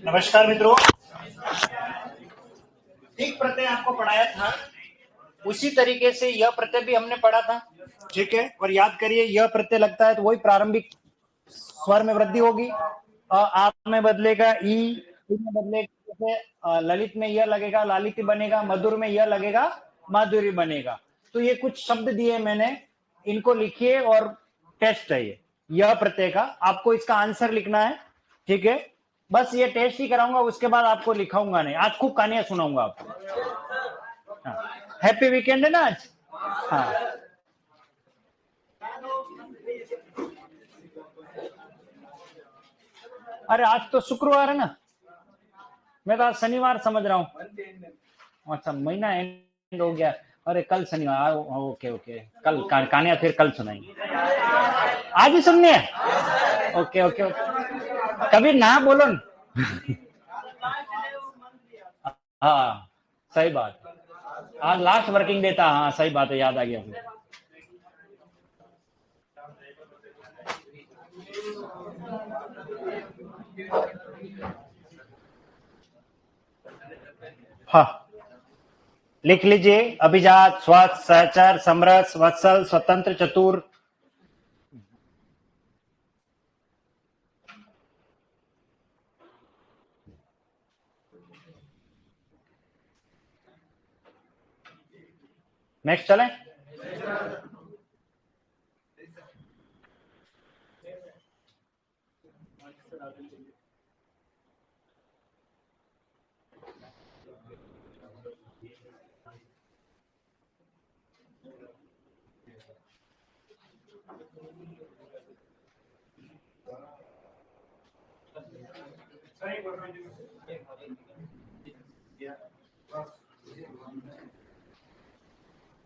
नमस्कार मित्रों, ठीक प्रत्यय आपको पढ़ाया था, उसी तरीके से यह प्रत्यय भी हमने पढ़ा था, ठीक है। और याद करिए, यह प्रत्यय लगता है तो वही प्रारंभिक स्वर में वृद्धि होगी। आप में बदलेगा ई में बदलेगा, जैसे ललित में यह लगेगा लालिती बनेगा, मधुर में यह लगेगा माधुरी बनेगा। तो ये कुछ शब्द दिए मैंने, इनको लिखिए और टेस्ट है ये यह प्रत्यय का, आपको इसका आंसर लिखना है, ठीक है। बस ये टेस्ट ही कराऊंगा, उसके बाद आपको लिखाऊंगा नहीं। आज खूब कहानियां सुनाऊंगा आपको। हाँ। हैप्पी वीकेंड है ना आज। हाँ, अरे आज तो शुक्रवार है ना, मैं तो आज शनिवार समझ रहा हूँ। अच्छा, महीना एंड हो गया। अरे कल शनिवार, ओके ओके, कल कहानियां फिर कल सुनाएंगे। आज ही सुननी है? ओके ओके ओके, कभी ना बोलो न। हाँ सही बात, आज लास्ट वर्किंग डे था। हाँ सही बात है, याद आ गया मुझे। हाँ, लिख लीजिए। अभिजात, स्वस्थ, सहचर, समरस, वत्सल, स्वतंत्र, चतुर। नेक्स्ट चलें।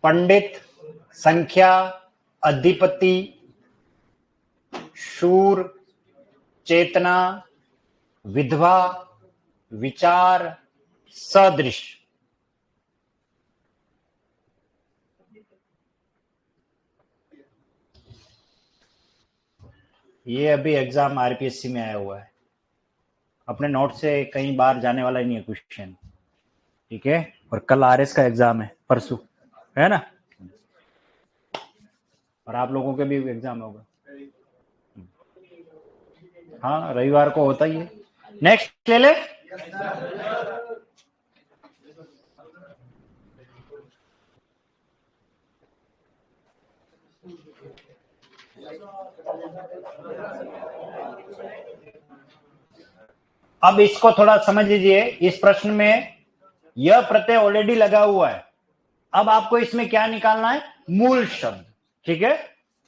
पंडित, संख्या, अधिपति, शूर, चेतना, विधवा, विचार, सदृश। ये अभी एग्जाम आरपीएससी में आया हुआ है, अपने नोट से कहीं बाहर जाने वाला ही नहीं है क्वेश्चन, ठीक है। और कल आरएस का एग्जाम है, परसों है ना, और आप लोगों के भी एग्जाम होगा। हाँ, रविवार को होता ही है। नेक्स्ट ले ले। अब इसको थोड़ा समझ लीजिए। इस प्रश्न में यह प्रत्यय ऑलरेडी लगा हुआ है, अब आपको इसमें क्या निकालना है? मूल शब्द, ठीक है।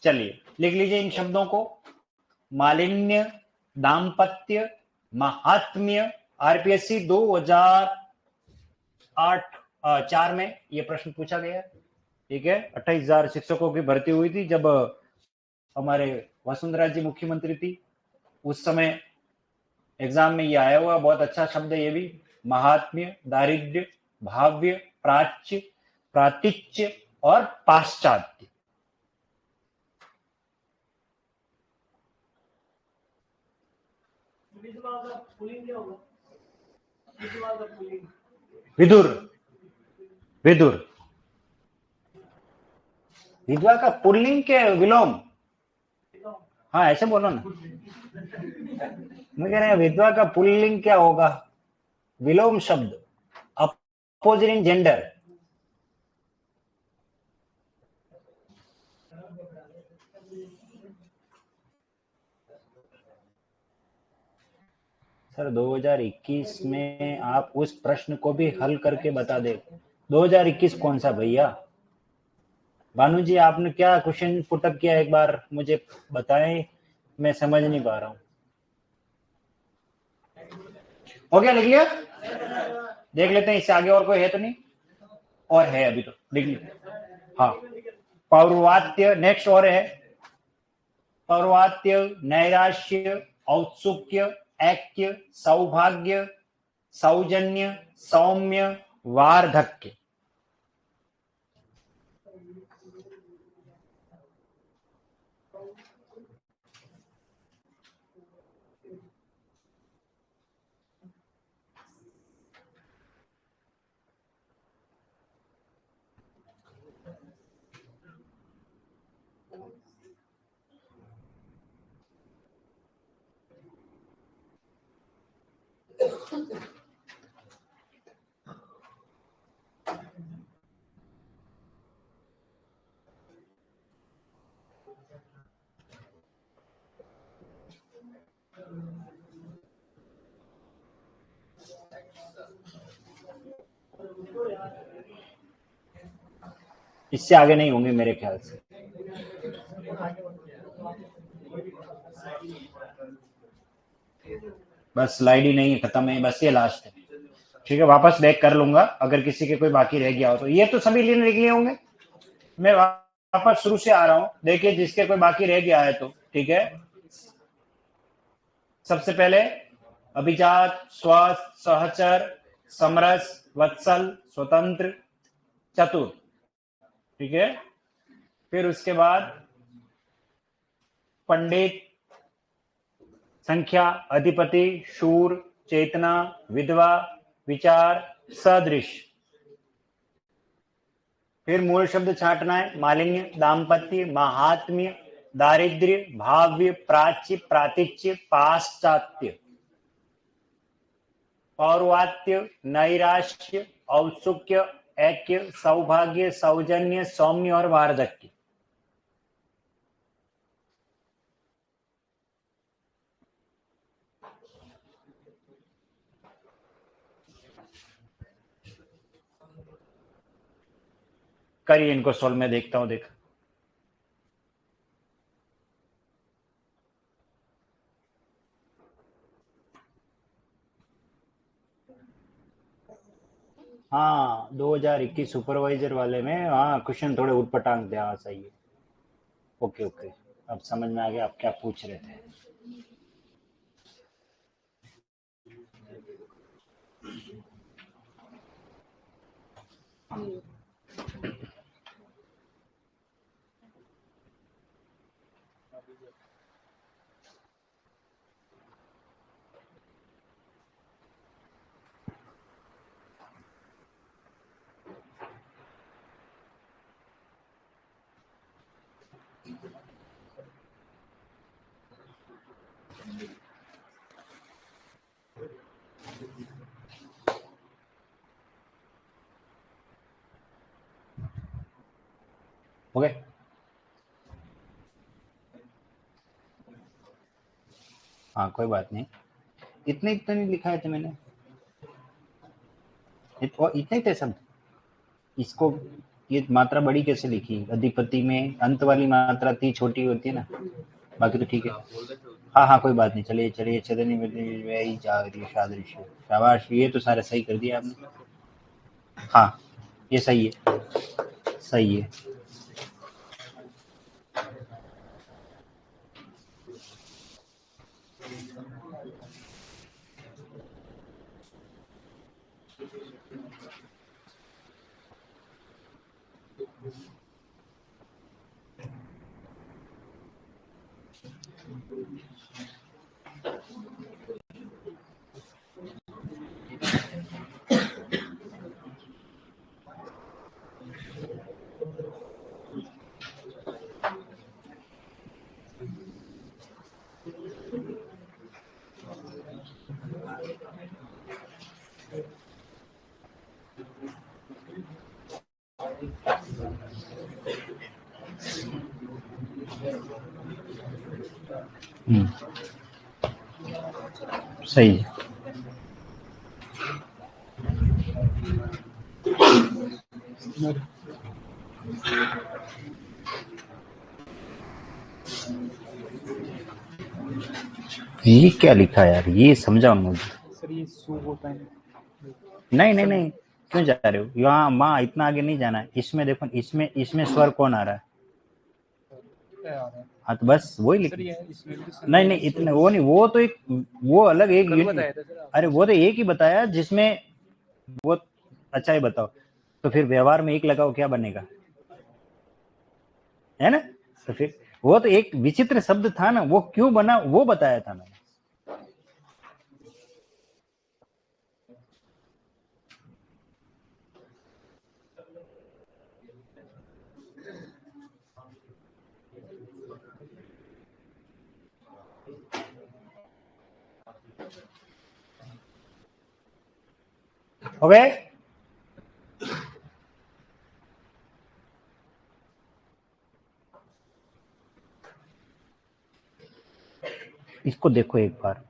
चलिए लिख लीजिए इन शब्दों को। मालिन्य, दाम्पत्य, महात्म्य। आरपीएससी 2008-4 में यह प्रश्न पूछा गया, ठीक है। 28,000 शिक्षकों की भर्ती हुई थी जब हमारे वसुंधरा जी मुख्यमंत्री थी, उस समय एग्जाम में ये आया हुआ। बहुत अच्छा शब्द है ये भी। महात्म्य, दारिद्र्य, भाव्य, प्राच्य, प्रातिच्य और पाश्चात्य। विदुर, विदुर। विधवा का पुल्लिंग के विलोम? हाँ ऐसे बोलो ना। मैं कह रहे हैं विधवा का पुल्लिंग क्या होगा? विलोम शब्द, अपोजिट जेंडर। सर 2021 में आप उस प्रश्न को भी हल करके बता दे। 2021 कौन सा भैया? भानु जी आपने क्या क्वेश्चन पुटअप किया, एक बार मुझे बताएं, मैं समझ नहीं पा रहा हूँ। हो गया, लिख लिया? देख लेते हैं इससे आगे और कोई है तो नहीं। और है अभी तो, लिख लिया। हाँ, पौर्वात्य नेक्स्ट और है। पौर्वात्य, नैराश्य, औत्सुक्य, ऐक्य, सौभाग्य, सौजन्य, सौम्य, वार्धक्य। इससे आगे नहीं होंगे मेरे ख्याल से। बस स्लाइड ही नहीं है, खत्म है, बस ये लास्ट है। ठीक है, वापस बैक कर लूंगा अगर किसी के कोई बाकी रह गया हो तो। ये तो सभी लिख लिए होंगे। मैं वापस शुरू से आ रहा हूं, देखिए जिसके कोई बाकी रह गया है तो। ठीक है, सबसे पहले अभिजात, स्वस्थ, सहचर, समरस, वत्सल, स्वतंत्र, चतुर। ठीक है, फिर उसके बाद पंडित, संख्या, अधिपति, शूर, चेतना, विधवा, विचार, सदृश। फिर मूल शब्द छांटना है, मालिन्य, दाम्पत्य, महात्म्य, दारिद्र्य, भाव्य, प्राच्य, प्रातिच्य, पाश्चात्य, पौर्वात्य, नैराश्य, औत्सुक्य, ऐक्य, सौभाग्य, सौजन्य, सौम्य और वार्धक्य। करिए इनको सोल्व, में देखता हूं। देख, हाँ 2021 सुपरवाइजर वाले में, हाँ क्वेश्चन थोड़े उटपटांग थे। हाँ सही है। ओके ओके, अब समझ में आ गया आप क्या पूछ रहे थे। हो गए? हाँ कोई बात नहीं, इतने इतने नहीं लिखा है थे मैंने, इतने ही थे सब। इसको ये मात्रा बड़ी कैसे लिखी? अधिपति में अंत वाली मात्रा थी, छोटी होती है ना, बाकी तो ठीक है। हाँ हाँ कोई बात नहीं, चलिए चलिए, चलनी वही सादृश्य, शाबाश, ये तो सारे सही कर दिया आपने। हाँ ये सही है, सही है। सही है। ये क्या लिखा है यार, ये समझाओ मुझे। सर ये सु होता है। नहीं नहीं नहीं, क्यों जा रहे हो यहाँ? माँ इतना आगे नहीं जाना है। इसमें देखो, इसमें इसमें स्वर कौन आ रहा है? हाँ तो बस वही लिख। नहीं नहीं, इतने वो नहीं, वो तो एक, वो अलग एक यूनिट। अरे वो तो एक ही बताया जिसमें वो। अच्छा ये बताओ, तो फिर व्यवहार में एक लगाओ, क्या बनेगा? है ना? तो फिर वो तो एक विचित्र शब्द था ना, वो क्यों बना वो बताया था मैंने। हो गए? इसको देखो एक बार,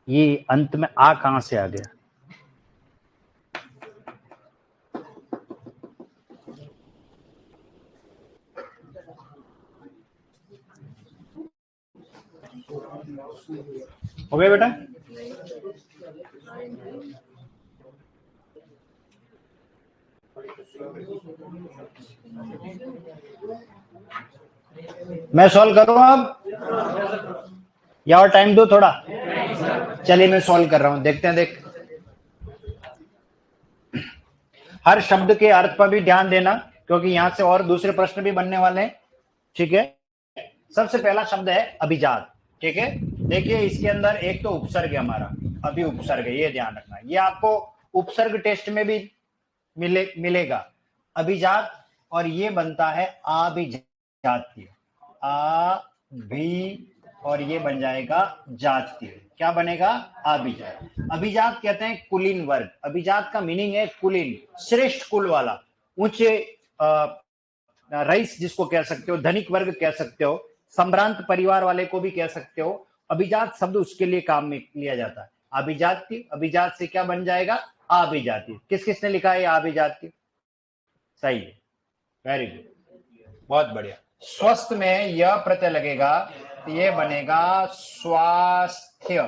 ये अंत में आ कहां से आ गया? हो गए बेटा? मैं सॉल्व करूं अब या और टाइम दो थोड़ा? चलिए मैं सॉल्व कर रहा हूं, देखते हैं। देख, हर शब्द के अर्थ पर भी ध्यान देना, क्योंकि यहां से और दूसरे प्रश्न भी बनने वाले हैं। ठीक है, सबसे पहला शब्द है अभिजात। ठीक है, देखिए इसके अंदर एक तो उपसर्ग है हमारा, अभी उपसर्ग है, ये ध्यान रखना। ये आपको उपसर्ग टेस्ट में भी मिलेगा अभिजात, और ये बनता है अभिजातीय। अभी और ये बन जाएगा जातीय। क्या बनेगा? अभिजात। अभिजात कहते हैं कुलीन वर्ग। अभिजात का मीनिंग है कुलीन, श्रेष्ठ कुल वाला, ऊंचे रईस जिसको कह सकते हो, धनिक वर्ग कह सकते हो, संभ्रांत परिवार वाले को भी कह सकते हो। अभिजात शब्द उसके लिए काम में लिया जाता है। अभिजातीय, अभिजात से क्या बन जाएगा? अभिजातीय। किस किसने लिखा है अभिजातीय? सही है, वेरी गुड, बहुत बढ़िया। स्वस्थ में यह प्रत्यय लगेगा तो ये बनेगा स्वास्थ्य।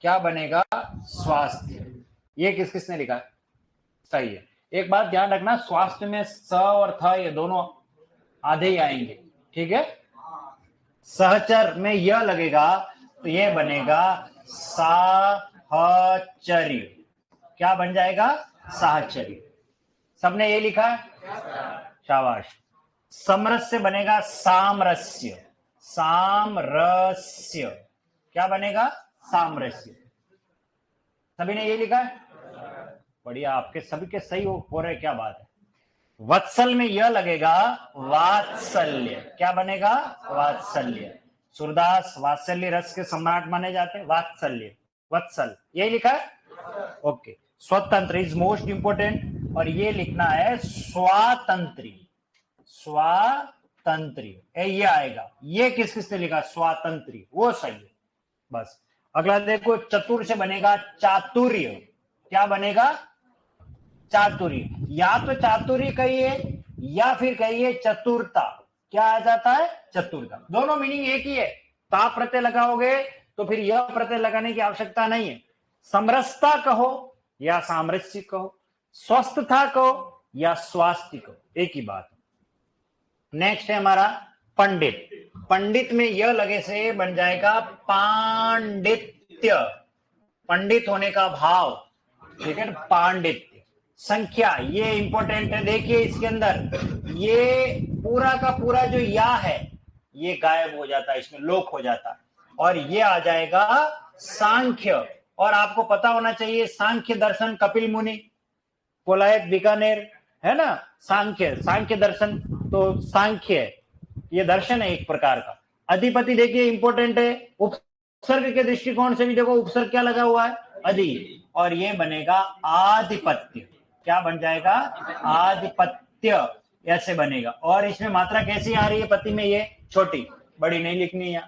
क्या बनेगा? स्वास्थ्य। ये किस किसने लिखा है? सही है। एक बात ध्यान रखना, स्वास्थ्य में स और थ ये दोनों आधे ही आएंगे। ठीक है, सहचर में यह लगेगा तो ये बनेगा साहचर्य। क्या बन जाएगा? साहचर्य। सबने ये लिखा है? शाबाश। समरस्य बनेगा सामरस्य। सामरस्य। क्या बनेगा? सामरस्य। सभी ने ये लिखा है? बढ़िया, आपके सभी के सही हो रहे, क्या बात है। वत्सल में यह लगेगा वात्सल्य। क्या बनेगा? वात्सल्य। सूरदास वात्सल्य रस के सम्राट माने जाते हैं। वात्सल्य, वत्सल, यही लिखा है? ओके। स्वतंत्र इज मोस्ट इंपोर्टेंट, और ये लिखना है स्वातंत्री। स्वातंत्री, ये आएगा। ये किस किसने लिखा? स्वातंत्री, वो सही है। बस अगला देखो, चतुर से बनेगा चातुर्य। क्या बनेगा? चातुर्य। या तो चातुर्य कहिए या फिर कहिए चतुरता। क्या आ जाता है? चतुरता। दोनों मीनिंग एक ही है। ता प्रत्यय लगाओगे तो फिर यह प्रत्यय लगाने की आवश्यकता नहीं है। समरसता कहो या सामरस्य कहो, स्वस्थता कहो या स्वास्थ्य कहो, एक ही बात है। नेक्स्ट है हमारा पंडित। पंडित में यह लगे से बन जाएगा पांडित्य। पंडित होने का भाव। ठीक है, पांडित्य। संख्या, ये इंपॉर्टेंट है। देखिए इसके अंदर ये पूरा का पूरा जो या है ये गायब हो जाता है, इसमें लोप हो जाता है, और ये आ जाएगा सांख्य। और आपको पता होना चाहिए सांख्य दर्शन कपिल मुनि, कोलायत बीकानेर, है ना। सांख्य, सांख्य दर्शन, तो सांख्य ये दर्शन है एक प्रकार का। अधिपति देखिए इंपॉर्टेंट है। उपसर्ग के दृष्टिकोण से भी देखो, उपसर्ग क्या लगा हुआ है? अधि, और ये बनेगा आधिपत्य। क्या बन जाएगा? आधिपत्य, ऐसे बनेगा। और इसमें मात्रा कैसी आ रही है पति में? ये छोटी, बड़ी नहीं लिखनी है।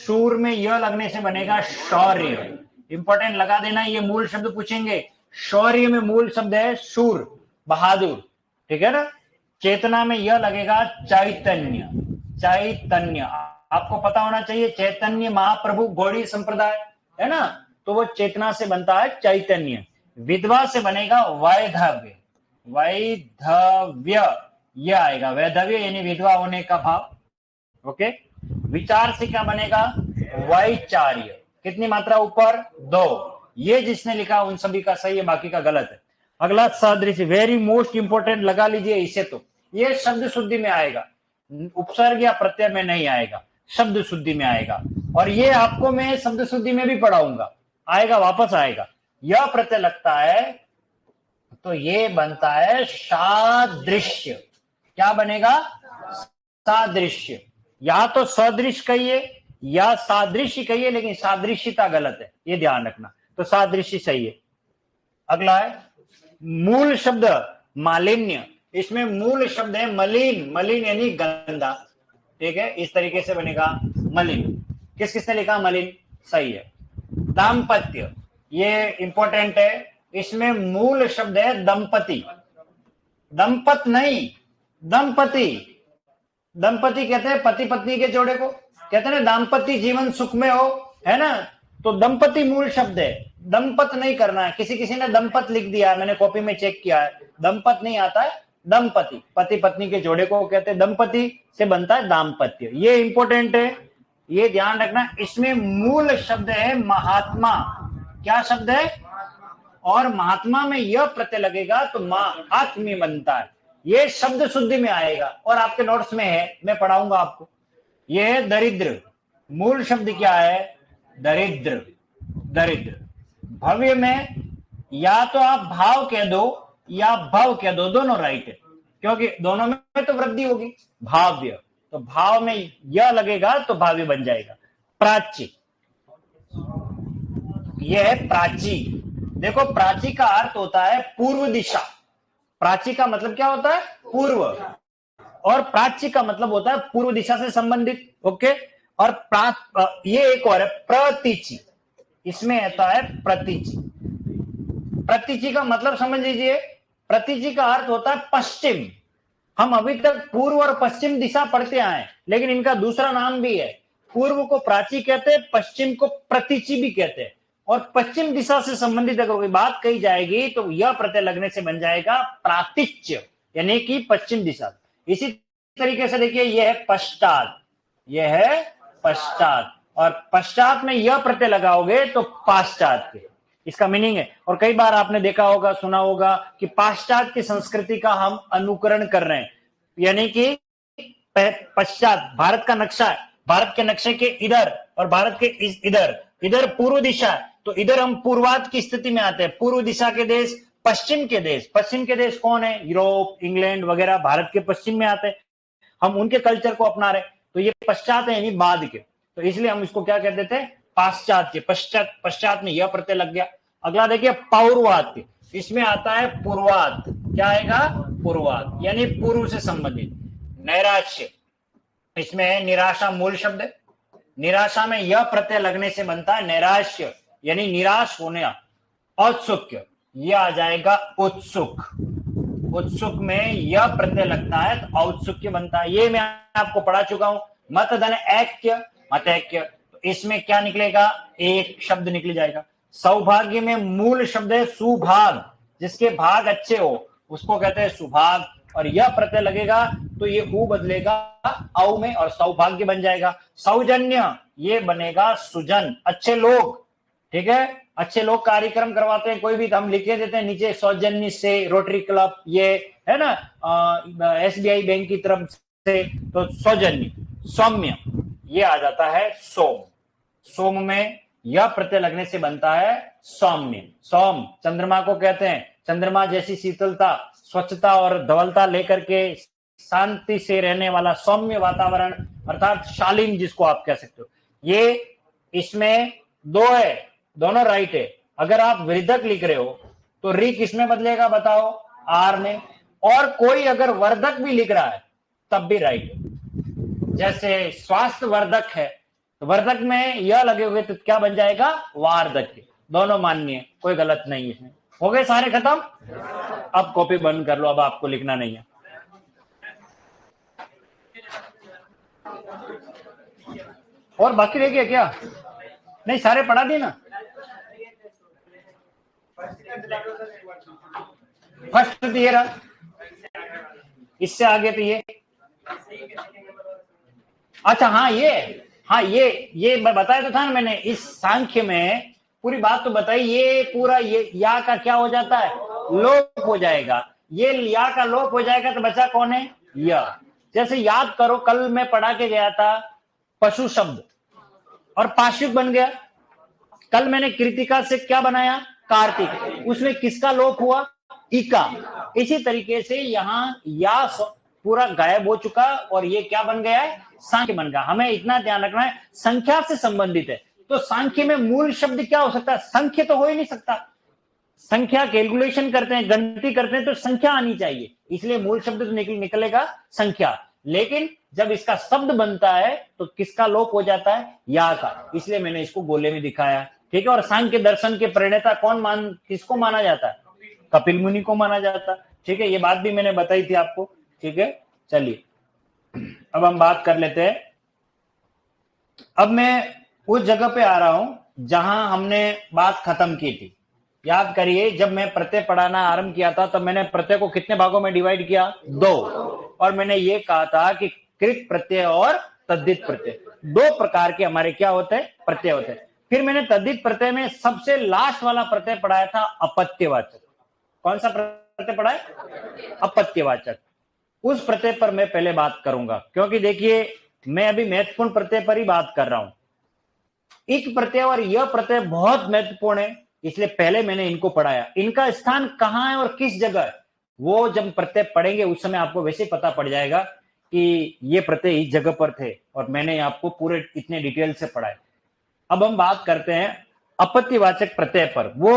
शूर में यह लगने से बनेगा शौर्य। इंपॉर्टेंट लगा देना, ये मूल शब्द पूछेंगे। शौर्य में मूल शब्द है शूर, बहादुर। ठीक है ना। चेतना में यह लगेगा चैतन्य। चैतन्य, आपको पता होना चाहिए चैतन्य महाप्रभु गौड़ी संप्रदाय है ना, तो वो चेतना से बनता है चैतन्य। विधवा से बनेगा वैधव्य। वैधव्य ये आएगा, वैधव्य यानी विधवा होने का भाव। ओके। विचार से क्या बनेगा? वैचार्य। कितनी मात्रा ऊपर? 2। ये जिसने लिखा उन सभी का सही है, बाकी का गलत है। अगला सदृश, वेरी मोस्ट इंपोर्टेंट, लगा लीजिए इसे। तो ये शब्द शुद्धि में आएगा, उपसर्ग या प्रत्यय में नहीं आएगा, शब्द शुद्धि में आएगा। और ये आपको मैं शब्द शुद्धि में भी पढ़ाऊंगा, आएगा, वापस आएगा। यह प्रत्यय लगता है तो ये बनता है सादृश्य। क्या बनेगा? सादृश्य। या तो सदृश कहिए या सादृश्य कहिए, लेकिन सादृश्यता गलत है, ये ध्यान रखना। तो सादृश्य सही है। अगला है मूल शब्द मालिन्य, इसमें मूल शब्द है मलिन, मलिन यानी गंदा, ठीक है, इस तरीके से बनेगा मलिन। किस किसने लिखा मलिन, सही है। दाम्पत्य, ये इंपॉर्टेंट है, इसमें मूल शब्द है दंपति, दंपत नहीं दंपति, दंपति कहते हैं पति पत्नी के जोड़े को, कहते हैं ना दाम्पत्य जीवन सुख में हो, है ना, तो दंपति मूल शब्द है, दंपत नहीं करना है। किसी किसी ने दंपत लिख दिया है, मैंने कॉपी में चेक किया है, दंपत नहीं आता है, दंपति, पति पत्नी के जोड़े को कहते हैं, दंपति से बनता है दाम्पत्य, ये इंपॉर्टेंट है, ये ध्यान रखना। इसमें मूल शब्द है महात्मा, क्या शब्द है, और महात्मा में यह प्रत्यय लगेगा तो महात्म्य बनता है, ये शब्द शुद्धि में आएगा और आपके नोट्स में है, मैं पढ़ाऊंगा आपको। यह है दरिद्र, मूल शब्द क्या है, दरिद्र, दरिद्र। भव्य में या तो आप भाव कह दो या भव कह दो, दोनों राइट है, क्योंकि दोनों में तो वृद्धि होगी, भाव्य, तो भाव में यह लगेगा तो भाव्य बन जाएगा। प्राची, यह है प्राची, देखो प्राची का अर्थ होता है पूर्व दिशा, प्राची का मतलब क्या होता है, पूर्व, और प्राची का मतलब होता है पूर्व दिशा से संबंधित, ओके। और ये एक और है प्रतीचि, इसमें आता है प्रतीचि, प्रतीचि का मतलब समझ लीजिए, प्रतीचि का अर्थ होता है पश्चिम, हम अभी तक पूर्व और पश्चिम दिशा पढ़ते आए, लेकिन इनका दूसरा नाम भी है, पूर्व को प्राची कहते हैं, पश्चिम को प्रतीचि भी कहते हैं, और पश्चिम दिशा से संबंधित अगर कोई बात कही जाएगी तो यह प्रत्यय लगने से बन जाएगा प्रातिच्य, यानी कि पश्चिम दिशा। इसी तरीके से देखिए यह है पश्चात, यह है पश्चात, और पश्चात में यह प्रत्यय लगाओगे तो पाश्चात के, इसका मीनिंग है। और कई बार आपने देखा होगा, सुना होगा कि पाश्चात की संस्कृति का हम अनुकरण कर रहे हैं, यानी कि पश्चात भारत का नक्शा है, भारत के नक्शे के इधर और भारत के इधर, इधर पूर्व दिशा है, तो इधर हम पूर्वाध की स्थिति में आते हैं, पूर्व दिशा के देश, पश्चिम के देश, पश्चिम के देश कौन है, यूरोप, इंग्लैंड वगैरह भारत के पश्चिम में आते हैं, हम उनके कल्चर को अपना रहे, तो ये पश्चात है यानी बाद के, तो इसलिए हम इसको क्या कहते थे, पाश्चात्य, पश्चात, पश्चात में यह प्रत्यय लग गया। अगला देखिए पौर्वात्य, इसमें आता है पूर्वात, क्या आएगा, पूर्वात यानी पूर्व से संबंधित। नैराश्य, इसमें है निराशा, मूल शब्द है, निराशा में यह प्रत्यय लगने से बनता है नैराश्य, यानी निराश होने। औत्सुक्य, यह आ जाएगा उत्सुक, उत्सुक में यह प्रत्यय लगता है तो औत्सुक्य बनता है, ये मैं आपको पढ़ा चुका हूं। मत धन ऐक्य, मतैक्य, तो इसमें क्या निकलेगा, एक शब्द निकल जाएगा। सौभाग्य में मूल शब्द है सुभाग, जिसके भाग अच्छे हो उसको कहते हैं सुभाग, और यह प्रत्यय लगेगा तो ये ऊ बदलेगा औ में और सौभाग्य बन जाएगा। सौजन्य, ये बनेगा सुजन, अच्छे लोग, ठीक है, अच्छे लोग कार्यक्रम करवाते हैं, कोई भी हम लिखे देते हैं नीचे सौजन्य से, रोटरी क्लब, ये है ना, SBI बैंक की तरफ से, तो सौजन्य। सौम्य, ये आ जाता है सोम, सोम में यह प्रत्यय लगने से बनता है सौम्य। सोम चंद्रमा को कहते हैं, चंद्रमा जैसी शीतलता, स्वच्छता और धवलता लेकर के शांति से रहने वाला सौम्य वातावरण, अर्थात शालीन जिसको आप कह सकते हो। ये इसमें दो है, दोनों राइट है। अगर आप वृद्धक लिख रहे हो तो री किसमें बदलेगा बताओ, आर में, और कोई अगर वर्धक भी लिख रहा है तब भी राइट है, जैसे स्वास्थ्य वर्धक है तो वर्धक में यह लगे हुए तो क्या बन जाएगा, वार्धक, दोनों मान्य है, कोई गलत नहीं इसमें। हो गए सारे खत्म, अब कॉपी बंद कर लो, अब आपको लिखना नहीं है। और बाकी रह गया क्या, नहीं सारे पढ़ा दिए ना, फर्स्ट तो ये रहा, इससे आगे तो ये, अच्छा हाँ ये बताया तो था ना मैंने, इस सांख्य में पूरी बात तो बताई, ये पूरा ये या का क्या हो जाता है, लोप हो जाएगा, ये या का लोप हो जाएगा तो बचा कौन है, यह। जैसे याद करो कल मैं पढ़ा के गया था पशु शब्द और पाशुक बन गया, कल मैंने कृतिका से क्या बनाया, कार्तिक, उसमें किसका लोप हुआ, इका। इसी तरीके से यहाँ या पूरा गायब हो चुका और ये क्या बन गया है, सांख्य बन गया। हमें इतना ध्यान रखना है, संख्या से संबंधित है, तो सांख्य में मूल शब्द क्या हो सकता है? संख्य तो हो ही नहीं सकता। संख्या कैलकुलेशन करते हैं, गणती करते हैं तो संख्या आनी चाहिए, इसलिए मूल शब्द तो निकलेगा संख्या। लेकिन जब इसका शब्द बनता है तो किसका लोप हो जाता है? या का, इसलिए मैंने इसको गोले में दिखाया। ठीक है। और सांख्य दर्शन के प्रणेता किसको माना जाता है? कपिल मुनि को माना जाता है। ठीक है, ये बात भी मैंने बताई थी आपको। ठीक है, चलिए अब हम बात कर लेते हैं। अब मैं उस जगह पे आ रहा हूं जहां हमने बात खत्म की थी। याद करिए, जब मैं प्रत्यय पढ़ाना आरंभ किया था तब मैंने प्रत्यय को कितने भागों में डिवाइड किया? 2। और मैंने ये कहा था कि कृत प्रत्यय और तद्धित प्रत्यय, 2 प्रकार के हमारे क्या होते हैं? प्रत्यय होते हैं। फिर मैंने तद्धित प्रत्यय में सबसे लास्ट वाला प्रत्यय पढ़ाया था अपत्यवाचक। कौन सा प्रत्यय पढ़ाया? अपत्यवाचक। उस प्रत्यय पर मैं पहले बात करूंगा, क्योंकि देखिए मैं अभी महत्वपूर्ण प्रत्यय पर ही बात कर रहा हूं। इक प्रत्यय और यह प्रत्यय बहुत महत्वपूर्ण है, इसलिए पहले मैंने इनको पढ़ाया। इनका स्थान कहां है और किस जगह है, वो जब प्रत्यय पढ़ेंगे उस समय आपको वैसे पता पड़ जाएगा कि ये प्रत्यय इस जगह पर थे, और मैंने आपको पूरे इतने डिटेल से पढ़ाए। अब हम बात करते हैं अपत्यवाचक प्रत्यय पर। वो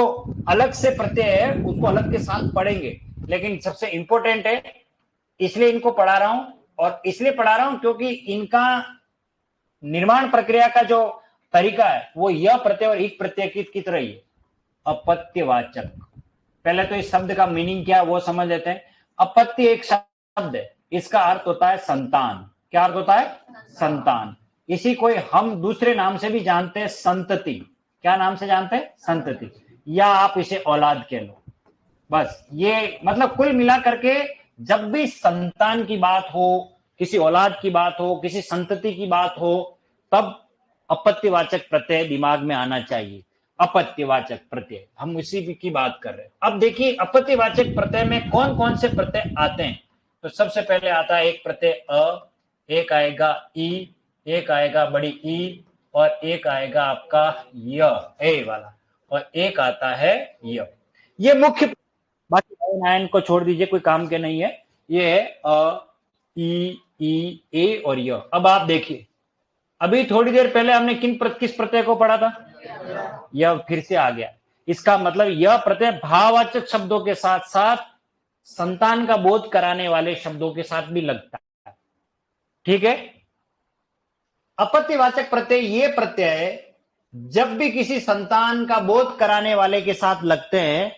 अलग से प्रत्यय है, उसको अलग के साथ पढ़ेंगे, लेकिन सबसे इंपॉर्टेंट है, इसलिए इनको पढ़ा रहा हूं। और इसलिए पढ़ा रहा हूं क्योंकि इनका निर्माण प्रक्रिया का जो तरीका है वो यह प्रत्यय और एक प्रत्यय की तरह ही है, अपत्यवाचक। पहले तो इस शब्द का मीनिंग क्या है वो समझ लेते हैं। अपत्य एक शब्द है, इसका अर्थ होता है संतान। क्या अर्थ होता है? संतान। इसी को हम दूसरे नाम से भी जानते हैं, संतति। क्या नाम से जानते हैं? संतति, या आप इसे औलाद कह लो। बस ये मतलब कुल मिला करके जब भी संतान की बात हो, किसी औलाद की बात हो, किसी संतति की बात हो, तब अपत्यवाचक प्रत्यय दिमाग में आना चाहिए। अपत्यवाचक प्रत्यय, हम उसी की बात कर रहे हैं। अब देखिए अपत्यवाचक प्रत्यय में कौन कौन से प्रत्यय आते हैं। तो सबसे पहले आता है एक प्रत्यय अ, एक आएगा ई, एक आएगा बड़ी ई, और एक आएगा आपका य, ए वाला, और एक आता है य। ये मुख्य, बाकी नाइन को छोड़ दीजिए, कोई काम के नहीं है। ये है अ, ई, ए और य। अब आप देखिए, अभी थोड़ी देर पहले हमने किस प्रत्यय को पढ़ा था? यह फिर से आ गया। इसका मतलब यह प्रत्यय भाववाचक शब्दों के साथ साथ संतान का बोध कराने वाले शब्दों के साथ भी लगता है। ठीक है। अपत्यवाचक प्रत्यय ये प्रत्यय है जब भी किसी संतान का बोध कराने वाले के साथ लगते हैं,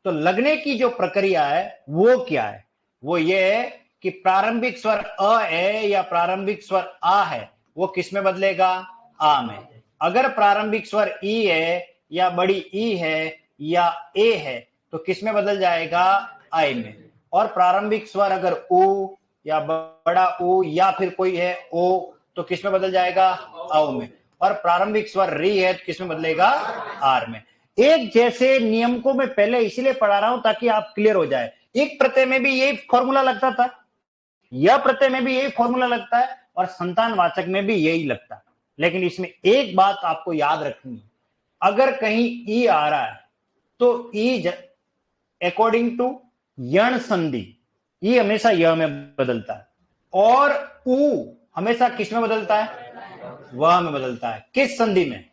तो लगने की जो प्रक्रिया है वो क्या है? वो ये है कि प्रारंभिक स्वर अ है या प्रारंभिक स्वर आ है, वो किस में बदलेगा? आ में। अगर प्रारंभिक स्वर ई है या बड़ी ई है या ए है तो किस में बदल जाएगा? आई में। और प्रारंभिक स्वर अगर उ या बड़ा उ या फिर कोई है ओ तो किस में बदल जाएगा? औ में। और प्रारंभिक स्वर री है तो किस में बदलेगा? आर में। एक जैसे नियम को मैं पहले इसलिए पढ़ा रहा हूं ताकि आप क्लियर हो जाए। एक प्रत्यय में भी यही फॉर्मूला लगता था, यह प्रत्यय में भी यही फॉर्मूला लगता है, और संतानवाचक में भी यही लगता है। लेकिन इसमें एक बात आपको याद रखनी है, अगर कहीं ई आ रहा है तो ई अकॉर्डिंग टू यण संधि ई हमेशा य में बदलता है, और उ हमेशा किस में बदलता है? वह में बदलता है। किस संधि में?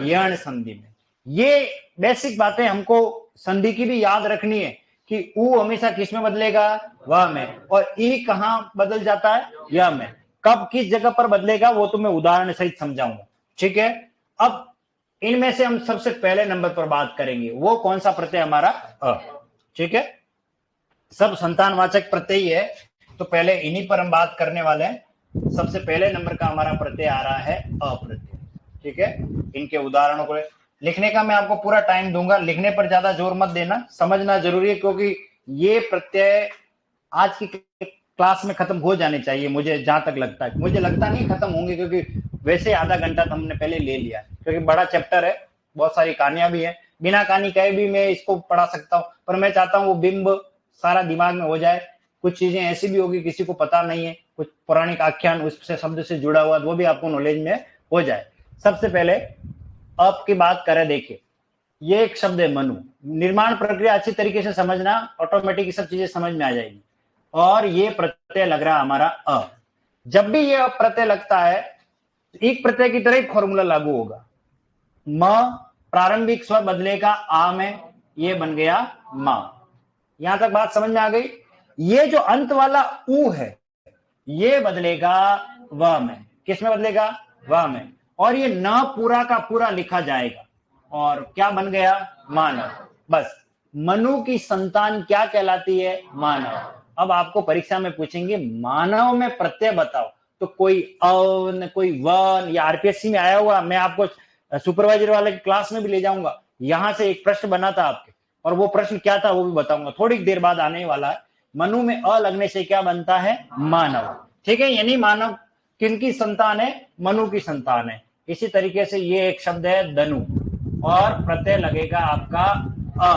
यण संधि में। ये बेसिक बातें हमको संधि की भी याद रखनी है कि उ हमेशा किस में बदलेगा? वह में। और ई कहां बदल जाता है? यह में। कब किस जगह पर बदलेगा वो तो मैं उदाहरण सहित समझाऊंगा। ठीक है। अब इनमें से हम सबसे पहले नंबर पर बात करेंगे, वो कौन सा प्रत्यय? हमारा अ। ठीक है, सब संतानवाचक प्रत्यय ही है, तो पहले इन्हीं पर हम बात करने वाले हैं। सबसे पहले नंबर का हमारा प्रत्यय आ रहा है अप्रत्यय। ठीक है, इनके उदाहरणों को लिखने का मैं आपको पूरा टाइम दूंगा, लिखने पर ज्यादा जोर मत देना, समझना जरूरी है, क्योंकि ये प्रत्यय आज की क्लास में खत्म हो जाने चाहिए। मुझे जहां तक लगता है, मुझे लगता नहीं खत्म होंगे, क्योंकि वैसे आधा घंटा तो हमने पहले ले लिया, क्योंकि बड़ा चैप्टर है, बहुत सारी कहानियां भी है। बिना कहानी कहे भी मैं इसको पढ़ा सकता हूँ, पर मैं चाहता हूँ वो बिंब सारा दिमाग में हो जाए। कुछ चीजें ऐसी भी होगी किसी को पता नहीं है, कुछ पौराणिक आख्यान उससे शब्द से जुड़ा हुआ, वो भी आपको नॉलेज में हो जाए। सबसे पहले अप की बात करें, देखिए ये एक शब्द है मनु। निर्माण प्रक्रिया अच्छी तरीके से समझना, ऑटोमेटिक सब चीजें समझ में आ जाएगी। और ये प्रत्यय लग रहा है हमारा अ। जब भी ये प्रत्यय लगता है एक प्रत्यय की तरह ही फॉर्मूला लागू होगा। म प्रारंभिक स्वर बदलेगा आ में, ये बन गया मा। यहां तक बात समझ में आ गई। ये जो अंत वाला ऊ है ये बदलेगा व में। किस में बदलेगा? व में। और ये न पूरा का पूरा लिखा जाएगा और क्या बन गया? मानव। बस मनु की संतान क्या कहलाती है? मानव। अब आपको परीक्षा में पूछेंगे मानव में प्रत्यय बताओ, तो कोई अन, कोई वन, या आरपीएससी में आया हुआ, मैं आपको सुपरवाइजर वाले क्लास में भी ले जाऊंगा। यहां से एक प्रश्न बना था आपके, और वो प्रश्न क्या था वो भी बताऊंगा, थोड़ी देर बाद आने वाला है। मनु में अ लगने से क्या बनता है? मानव। ठीक है, यानी मानव किनकी संतान है? मनु की संतान है। इसी तरीके से ये एक शब्द है दनु, और प्रत्यय लगेगा आपका अ,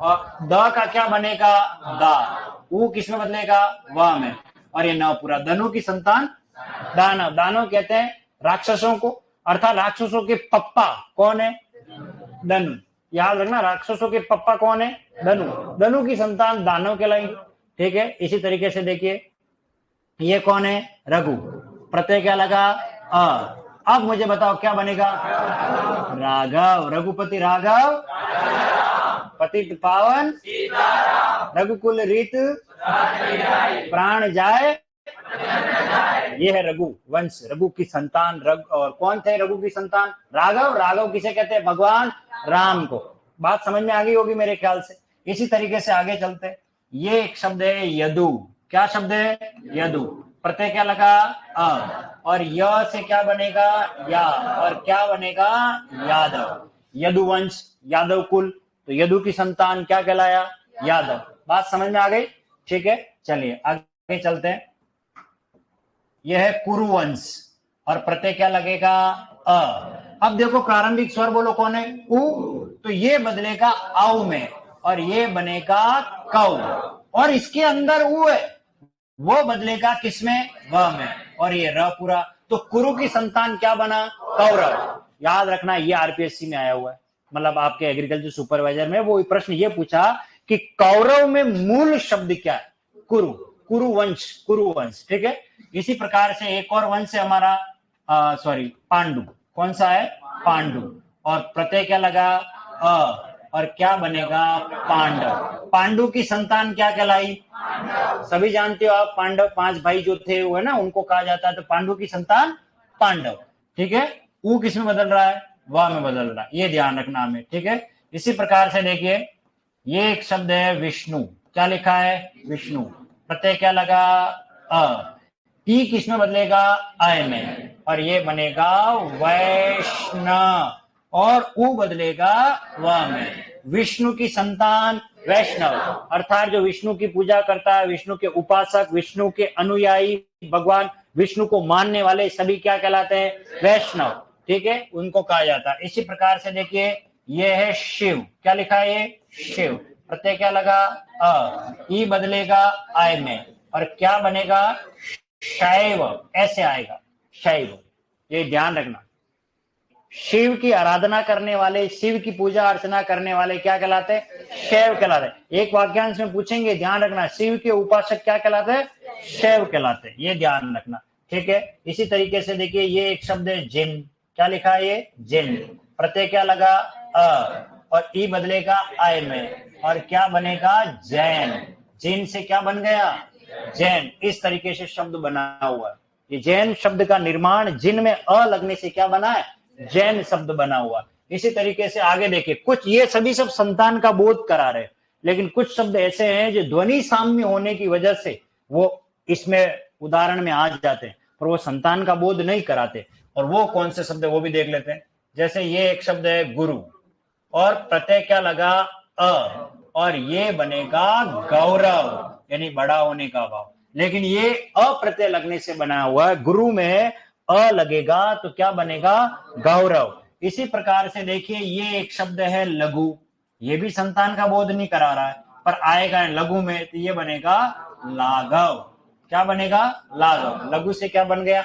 और द का क्या बनेगा? दा। ऊ किस में बदलेगा? व में। और ये न पूरा दनु की संतान दानव। दानव कहते हैं राक्षसों को, अर्थात राक्षसों के पप्पा कौन है? धनु। याद रखना, राक्षसों के पप्पा कौन है? धनु। धनु की संतान दानव कहलाएंगे। ठीक है, इसी तरीके से देखिए ये कौन है? रघु। प्रत्यय क्या लगा? अ। अब मुझे बताओ क्या बनेगा? राघव। रघुपति राघव, पतित पावन रघुकुल रीत, प्राण जाए, ये है रघु वंश, रघु की संतान। और कौन थे रघु की संतान? राघव। राघव किसे कहते हैं? भगवान राम को। बात समझ में आ गई होगी मेरे ख्याल से। इसी तरीके से आगे चलते हैं। ये एक शब्द है यदु। क्या शब्द है? यदु। प्रत्यय क्या लगा? अ। और य से क्या बनेगा? या। और क्या बनेगा? यादव। यदुवंश, यादव कुल, तो यदु की संतान क्या कहलाया? यादव। बात समझ में आ गई? ठीक है, चलिए आगे चलते हैं। यह है कुरुवंश, और प्रत्यय क्या लगेगा? अ। अब देखो प्रारंभिक स्वर बोलो कौन है? उ। तो ये बदलेगा आउ में, और ये बनेगा कौ। और इसके अंदर उ है, वो बदलेगा किसमें? व में। और ये र पूरा, तो कुरु की संतान क्या बना? कौरव। याद रखना, ये आरपीएससी में आया हुआ है, मतलब आपके एग्रीकल्चर सुपरवाइजर में वो प्रश्न ये पूछा कि कौरव में मूल शब्द क्या है? कुरु। कुरुवंश, कुरुवंश। ठीक है, इसी प्रकार से एक और वंश है हमारा, पांडु। कौन सा है? पांडु। और प्रत्यय क्या लगा? अ। और क्या बनेगा? पांडव। पांडु की संतान क्या कहलाई? सभी जानते हो आप, पांडव 5 भाई जो थे वो है ना, उनको कहा जाता है, तो पांडु की संतान पांडव। ठीक है, ऊ किस में बदल रहा है? व में बदल रहा है, ये ध्यान रखना हमें। ठीक है, इसी प्रकार से देखिए ये एक शब्द है विष्णु। क्या लिखा है? विष्णु। प्रत्यय क्या लगा? अ। टी किस में बदलेगा? आय में, और ये बनेगा वैष्णव। और उ बदलेगा व में। विष्णु की संतान वैष्णव, अर्थात जो विष्णु की पूजा करता है, विष्णु के उपासक, विष्णु के अनुयायी, भगवान विष्णु को मानने वाले सभी क्या कहलाते हैं? वैष्णव। ठीक है, उनको कहा जाता है। इसी प्रकार से देखिए ये है शिव। क्या लिखा है? ये शिव। प्रत्यय क्या लगा? अ। ई बदलेगा आय में, और क्या बनेगा? शैव। ऐसे आएगा, शैव। ये ध्यान रखना, शिव की आराधना करने वाले, शिव की पूजा अर्चना करने वाले क्या कहलाते हैं? शैव कहलाते। एक वाक्यांश में पूछेंगे, ध्यान रखना, शिव के उपासक क्या कहलाते हैं? शैव कहलाते। ये ध्यान रखना। ठीक है, इसी तरीके से देखिए ये एक शब्द है जिन। क्या लिखा है? ये जिन। प्रत्यय क्या लगा? अ। और ई बदलेगा आय में, और क्या बनेगा? जैन। जिन से क्या बन गया? जैन। इस तरीके से शब्द बना हुआ है। ये जैन शब्द का निर्माण जिन में अ लगने से क्या बना है? जैन शब्द बना हुआ। इसी तरीके से आगे देखिए, कुछ ये सभी सब संतान का बोध करा रहे, लेकिन कुछ शब्द ऐसे हैं जो ध्वनि साम्य होने की वजह से वो इसमें उदाहरण में आ जाते हैं, पर वो संतान का बोध नहीं कराते। और वो कौन से शब्द है वो भी देख लेते हैं। जैसे ये एक शब्द है गुरु, और प्रत्यय क्या लगा? अ। और ये बनेगा गौरव, यानी बड़ा होने का भाव। लेकिन ये अप्रत्यय लगने से बना हुआ है, गुरु में अ लगेगा तो क्या बनेगा? गौरव। इसी प्रकार से देखिए ये एक शब्द है लघु, ये भी संतान का बोध नहीं करा रहा है, पर आएगा लघु में, तो ये बनेगा लाघव। क्या बनेगा? लाघव। लघु से क्या बन गया?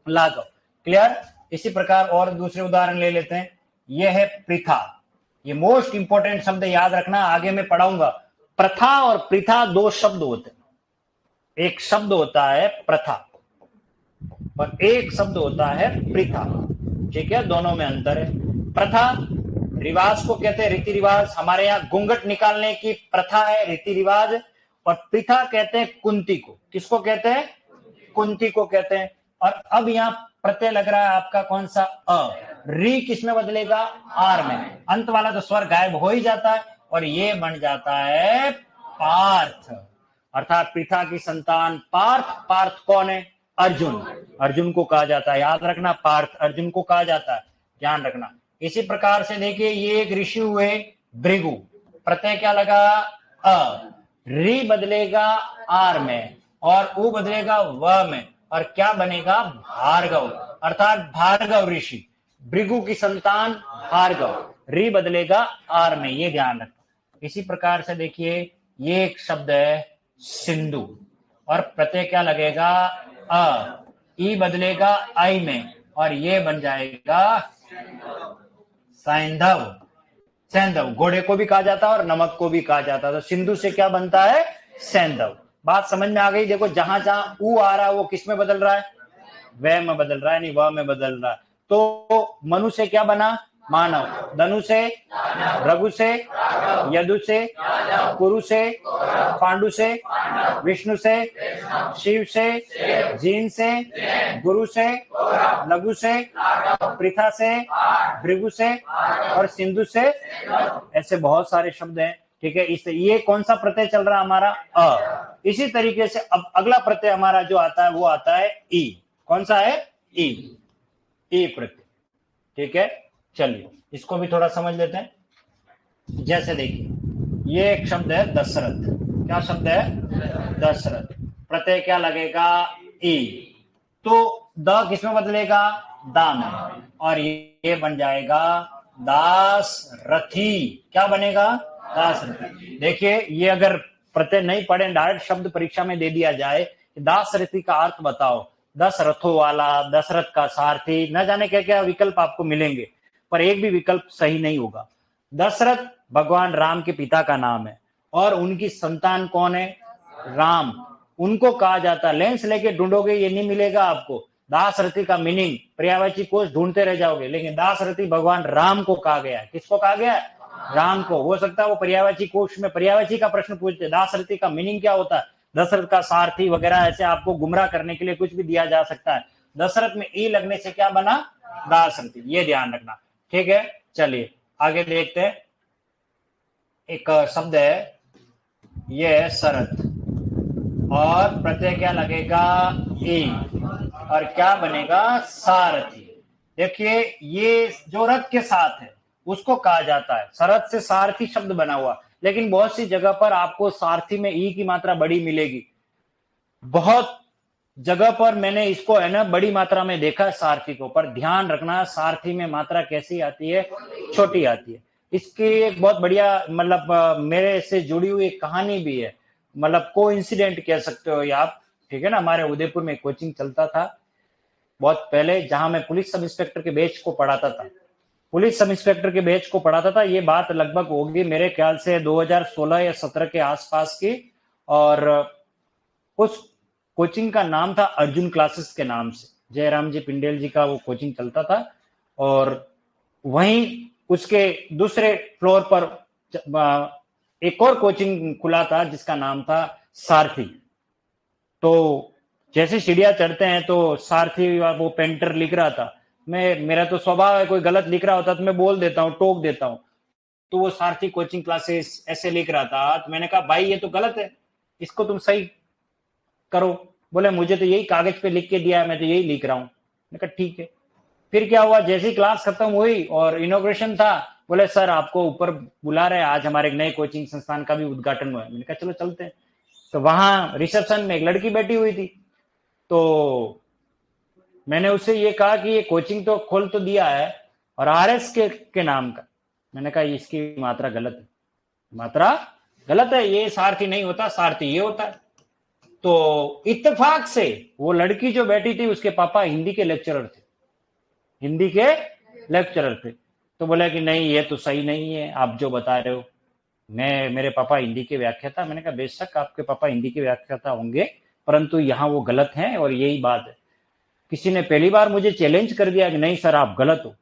लाघव। क्लियर? इसी प्रकार और दूसरे उदाहरण ले लेते हैं। यह है प्रथा। ये मोस्ट इंपोर्टेंट शब्द याद रखना, आगे मैं पढ़ाऊंगा। प्रथा और प्रथा दो शब्द होते हैं। एक शब्द होता है प्रथा और एक शब्द होता है प्रथा। ठीक है, दोनों में अंतर है। प्रथा रिवाज को कहते हैं, रीति रिवाज। हमारे यहाँ घूंघट निकालने की प्रथा है, रीति रिवाज। और प्रथा कहते हैं कुंती को। किसको कहते हैं? कुंती को कहते हैं। और अब यहाँ प्रत्यय लग रहा है आपका कौन सा? अ। री किस में बदलेगा? आर में। अंत वाला तो स्वर गायब हो ही जाता है और ये बन जाता है पार्थ। अर्थात पृथा की संतान पार्थ। पार्थ कौन है? अर्जुन। अर्जुन को कहा जाता है, याद रखना, पार्थ अर्जुन को कहा जाता है, ध्यान रखना। इसी प्रकार से देखिए, ये एक ऋषि हुए भृगु। प्रत्यय क्या लगा? अ। री बदलेगा आर में और उ बदलेगा व में और क्या बनेगा? भार्गव। अर्थात भार्गव ऋषि, भृगु की संतान भार्गव। री बदलेगा आर में, ये ध्यान रखना। इसी प्रकार से देखिए, ये एक शब्द है सिंधु और प्रत्यय क्या लगेगा? अ। ई बदलेगा आई में और ये बन जाएगा सैंधव। सैंधव घोड़े को भी कहा जाता है और नमक को भी कहा जाता है। तो सिंधु से क्या बनता है? सैंधव। बात समझ में आ गई? देखो, जहां जहां ऊ आ रहा है वो किस में बदल रहा है? वह में बदल रहा है, नहीं वह में बदल रहा है। तो मनु से क्या बना? मानव। धनु से, रघु से, यदु से, कुरु से, पांडु से, विष्णु से, शिव से, जीन से, गुरु से, लघु से, पृथा से, भृगु से और सिंधु से। ऐसे बहुत सारे शब्द हैं, ठीक है। इससे ये कौन सा प्रत्यय चल रहा है हमारा? अ। इसी तरीके से अब अगला प्रत्यय हमारा जो आता है वो आता है ई। कौन सा है? ई। ई प्रत्यय, ठीक है। चलिए इसको भी थोड़ा समझ लेते हैं। जैसे देखिए, ये एक शब्द है दशरथ। क्या शब्द है? दशरथ। प्रत्यय क्या लगेगा? ई। तो द किसमें बदलेगा? दा में और ये बन जाएगा दासरथी। क्या बनेगा? दासरथी। देखिए, ये अगर प्रत्यय नहीं पढ़े, डायरेक्ट शब्द परीक्षा में दे दिया जाए कि दासरथी का अर्थ बताओ, 10 रथों वाला, दशरथ का सारथी, न जाने क्या क्या विकल्प आपको मिलेंगे, पर एक भी विकल्प सही नहीं होगा। दशरथ भगवान राम के पिता का नाम है और उनकी संतान कौन है? राम। उनको कहा जाता है, लेंस लेके ढूंढोगे ये नहीं मिलेगा आपको। दासरथी का मीनिंग पर्यायवाची कोश ढूंढते रह जाओगे, लेकिन दासरथी भगवान राम को कहा गया है। किसको कहा गया है? राम को। हो सकता है वो पर्यायवाची कोश में पर्यायवाची का प्रश्न पूछते, दासरथी का मीनिंग क्या होता है, दशरथ का सारथी वगैरह, ऐसे आपको गुमराह करने के लिए कुछ भी दिया जा सकता है। दशरथ में ई लगने से क्या बना? दासरथी। ये ध्यान रखना, ठीक है। चलिए आगे देखते हैं। एक शब्द है, ये है शरद और प्रत्यय क्या लगेगा? ई और क्या बनेगा? सारथी। देखिए, ये जो रथ के साथ है उसको कहा जाता है, शरद से सारथी शब्द बना हुआ, लेकिन बहुत सी जगह पर आपको सारथी में ई की मात्रा बड़ी मिलेगी। बहुत जगह पर मैंने इसको है ना बड़ी मात्रा में देखा है सारथी को, पर ध्यान रखना सारथी में मात्रा कैसी आती है? छोटी आती है। इसकी एक बहुत बढ़िया मतलब मेरे से जुड़ी हुई एक कहानी भी है, मतलब को इंसिडेंट कह सकते हो ये आप, ठीक है ना। हमारे उदयपुर में कोचिंग चलता था बहुत पहले, जहां मैं पुलिस सब इंस्पेक्टर के बैच को पढ़ाता था। पुलिस सब इंस्पेक्टर के बैच को पढ़ाता था। ये बात लगभग होगी मेरे ख्याल से 2016 या 17 के आसपास की। और उस कोचिंग का नाम था अर्जुन क्लासेस के नाम से, जयराम जी पिंडेल जी का वो कोचिंग चलता था। और वहीं उसके दूसरे फ्लोर पर एक और कोचिंग खुला था जिसका नाम था सारथी। तो जैसे सीढ़ियां चढ़ते हैं तो सारथी वो पेंटर लिख रहा था, मेरा तो स्वभाव है, कोई गलत लिख रहा होता तो मैं बोल देता हूँ, टोक देता हूँ। तो वो सारथी कोचिंग क्लासेस ऐसे लिख रहा था, तो मैंने कहा भाई ये तो गलत है, इसको तुम सही करो। बोले मुझे तो यही कागज पे लिख के दिया है, मैं तो यही लिख रहा हूँ। मैंने कहा ठीक है। फिर क्या हुआ, जैसी क्लास खत्म हुई और इनॉग्रेशन था, बोले सर आपको ऊपर बुला रहे हैं, आज हमारे एक नए कोचिंग संस्थान का भी उद्घाटन हुआ है। मैंने कहा चलो चलते हैं। तो वहां रिसेप्शन में एक लड़की बैठी हुई थी, तो मैंने उससे ये कहा कि ये कोचिंग तो खोल तो दिया है और आरएस के नाम का। मैंने कहा इसकी मात्रा गलत है, मात्रा गलत है, ये सारथी नहीं होता, सारथी ये होता है। तो इत्तेफाक से वो लड़की जो बैठी थी उसके पापा हिंदी के लेक्चरर थे, हिंदी के लेक्चरर थे। तो बोला कि नहीं ये तो सही नहीं है आप जो बता रहे हो, मेरे पापा हिंदी के व्याख्याता। मैंने कहा बेशक आपके पापा हिंदी के व्याख्याता होंगे, परंतु यहाँ वो गलत हैं और यही बात है। किसी ने पहली बार मुझे चैलेंज कर दिया कि नहीं सर आप गलत हो।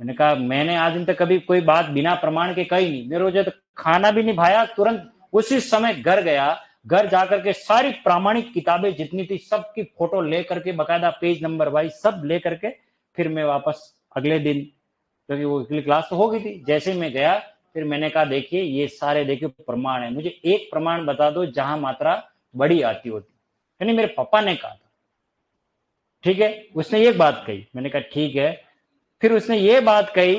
मैंने कहा मैंने आज दिन तक कभी कोई बात बिना प्रमाण के कही नहीं। मेरे मुझे तो खाना भी नहीं भाया, तुरंत उसी समय घर गया, घर जाकर के सारी प्रामाणिक किताबें जितनी थी सबकी फोटो लेकर के बकायदा पेज नंबर वाइज सब लेकर के फिर मैं वापस अगले दिन, क्योंकि वो अगली क्लास तो हो गई थी, जैसे ही मैं गया फिर मैंने कहा देखिए ये सारे देखिए प्रमाण है, मुझे एक प्रमाण बता दो जहां मात्रा बड़ी आती होती। यानी मेरे पापा ने कहा था, ठीक है, उसने ये बात कही। मैंने कहा ठीक है। फिर उसने ये बात कही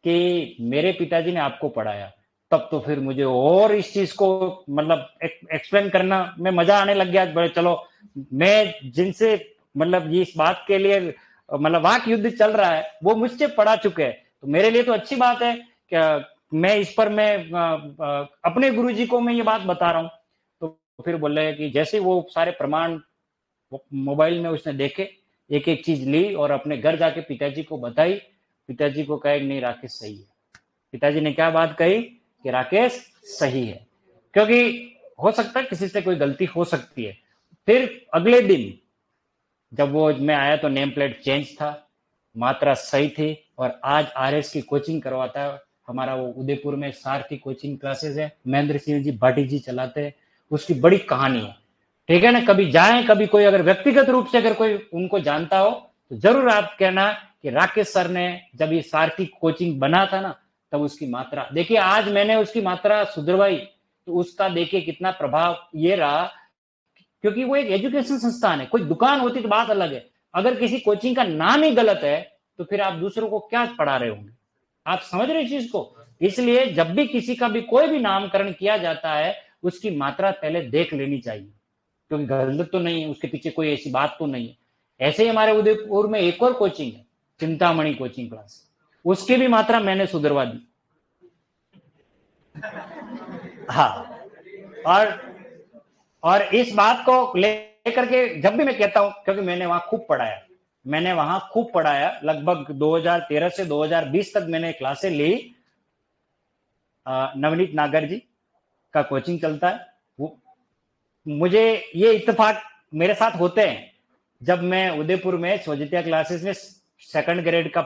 कि मेरे पिताजी ने आपको पढ़ाया। तब तो फिर मुझे और इस चीज को मतलब एक्सप्लेन करना में मजा आने लग गया। बड़े चलो मैं जिनसे मतलब इस बात के लिए मतलब वाक युद्ध चल रहा है वो मुझसे पढ़ा चुके हैं, तो मेरे लिए तो अच्छी बात है कि मैं इस पर मैं अपने गुरुजी को मैं ये बात बता रहा हूँ। तो फिर बोले कि जैसे वो सारे प्रमाण मोबाइल में उसने देखे, एक एक चीज ली और अपने घर जाके पिताजी को बताई। पिताजी को कहा कि नहीं राकेश सही है। पिताजी ने क्या बात कही कि राकेश सही है, क्योंकि हो सकता है किसी से कोई गलती हो सकती है। फिर अगले दिन जब वो मैं आया तो नेम प्लेट चेंज था, मात्रा सही थी। और आज आरएस की कोचिंग करवाता है हमारा, वो उदयपुर में सारथी कोचिंग क्लासेस है, महेंद्र सिंह जी भाटी जी चलाते हैं। उसकी बड़ी कहानी है, ठीक है ना। कभी जाएं, कभी कोई अगर व्यक्तिगत रूप से अगर कोई उनको जानता हो तो जरूर आप कहना कि राकेश सर ने जब ये सारथी कोचिंग बना था ना तब उसकी मात्रा देखिए, आज मैंने उसकी मात्रा सुधरवाई तो उसका देखिए कितना प्रभाव ये रहा, क्योंकि वो एक एजुकेशन संस्थान है। कोई दुकान होती तो बात अलग है, अगर किसी कोचिंग का नाम ही गलत है तो फिर आप दूसरों को क्या पढ़ा रहे होंगे। आप समझ रहे इस चीज को। इसलिए जब भी किसी का भी कोई भी नामकरण किया जाता है उसकी मात्रा पहले देख लेनी चाहिए, क्योंकि गलत तो नहीं है, उसके पीछे कोई ऐसी बात तो नहीं है। ऐसे ही हमारे उदयपुर में एक और कोचिंग है, चिंतामणि कोचिंग क्लास, उसकी भी मात्रा मैंने सुधरवा दी। हाँ, और इस बात को लेकर के जब भी मैं कहता हूं, क्योंकि मैंने वहां खूब पढ़ाया, लगभग 2013 से 2020 तक मैंने क्लासें ली। नवनीत नागर जी का कोचिंग चलता है। वो मुझे ये इत्तेफाक मेरे साथ होते हैं जब मैं उदयपुर में स्वजित्या क्लासेस में सेकंड ग्रेड का